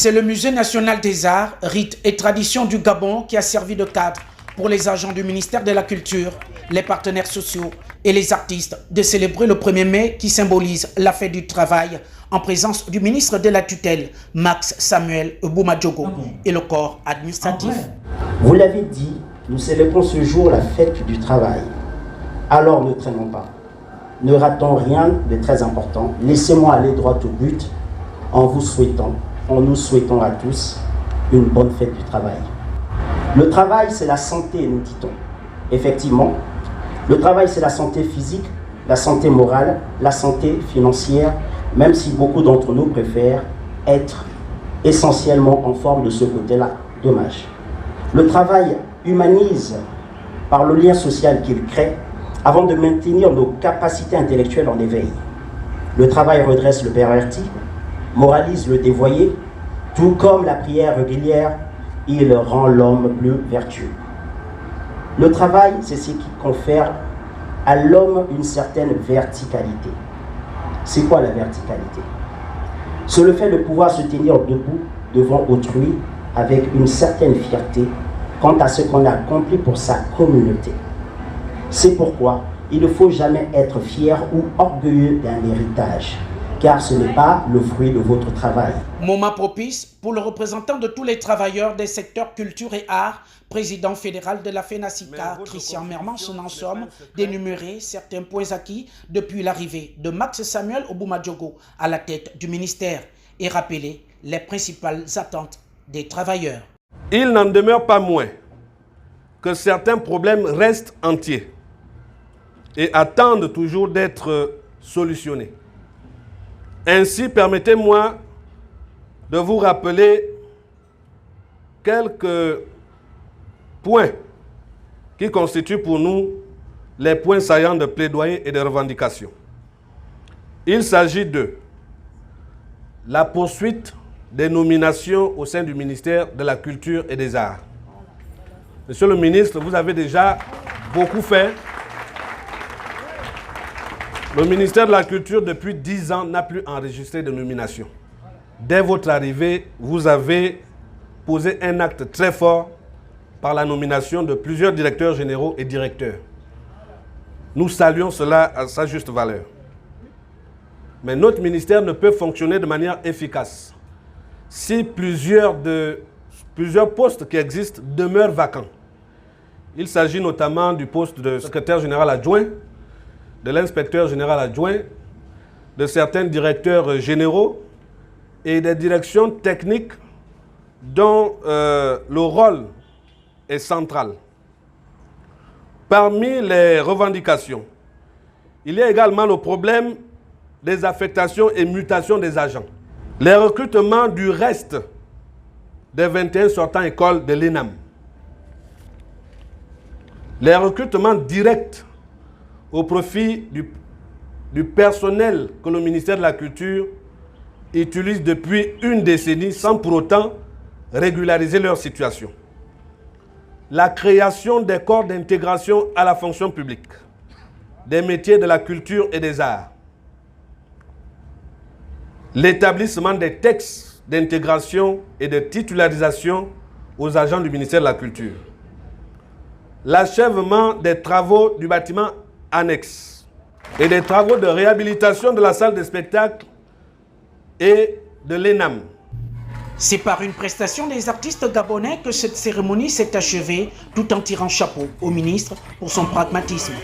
C'est le Musée national des arts, rites et traditions du Gabon qui a servi de cadre pour les agents du ministère de la Culture, les partenaires sociaux et les artistes de célébrer le 1er mai qui symbolise la fête du travail en présence du ministre de la tutelle, Max Samuel Boumadjogo, et le corps administratif. Vous l'avez dit, nous célébrons ce jour la fête du travail. Alors ne traînons pas. Ne ratons rien de très important. Laissez-moi aller droit au but en nous souhaitant à tous une bonne fête du travail. Le travail, c'est la santé, nous dit-on. Effectivement, le travail, c'est la santé physique, la santé morale, la santé financière, même si beaucoup d'entre nous préfèrent être essentiellement en forme de ce côté-là. Dommage. Le travail humanise par le lien social qu'il crée avant de maintenir nos capacités intellectuelles en éveil. Le travail redresse le perverti, moralise le dévoyé, tout comme la prière régulière, il rend l'homme plus vertueux. Le travail, c'est ce qui confère à l'homme une certaine verticalité. C'est quoi la verticalité? C'est le fait de pouvoir se tenir debout devant autrui avec une certaine fierté quant à ce qu'on a accompli pour sa communauté. C'est pourquoi il ne faut jamais être fier ou orgueilleux d'un héritage, car ce n'est pas le fruit de votre travail. Moment propice pour le représentant de tous les travailleurs des secteurs culture et art, président fédéral de la FENASICA, Christian Mermans, en somme, d'énumérer certains points acquis depuis l'arrivée de Max Samuel Boumadjogo à la tête du ministère et rappeler les principales attentes des travailleurs. Il n'en demeure pas moins que certains problèmes restent entiers et attendent toujours d'être solutionnés. Ainsi, permettez-moi de vous rappeler quelques points qui constituent pour nous les points saillants de plaidoyer et de revendication. Il s'agit de la poursuite des nominations au sein du ministère de la Culture et des Arts. Monsieur le ministre, vous avez déjà beaucoup fait. Le ministère de la Culture, depuis 10 ans, n'a plus enregistré de nomination. Dès votre arrivée, vous avez posé un acte très fort par la nomination de plusieurs directeurs généraux et directeurs. Nous saluons cela à sa juste valeur. Mais notre ministère ne peut fonctionner de manière efficace si plusieurs postes qui existent demeurent vacants. Il s'agit notamment du poste de secrétaire général adjoint, de l'inspecteur général adjoint, de certains directeurs généraux et des directions techniques dont le rôle est central. Parmi les revendications, il y a également le problème des affectations et mutations des agents. Les recrutements du reste des 21 sortants écoles de l'ENAM. Les recrutements directs au profit du personnel que le ministère de la Culture utilise depuis une décennie sans pour autant régulariser leur situation. La création des corps d'intégration à la fonction publique, des métiers de la culture et des arts. L'établissement des textes d'intégration et de titularisation aux agents du ministère de la Culture. L'achèvement des travaux du bâtiment annexe et des travaux de réhabilitation de la salle de spectacle et de l'ENAM. C'est par une prestation des artistes gabonais que cette cérémonie s'est achevée, tout en tirant chapeau au ministre pour son pragmatisme.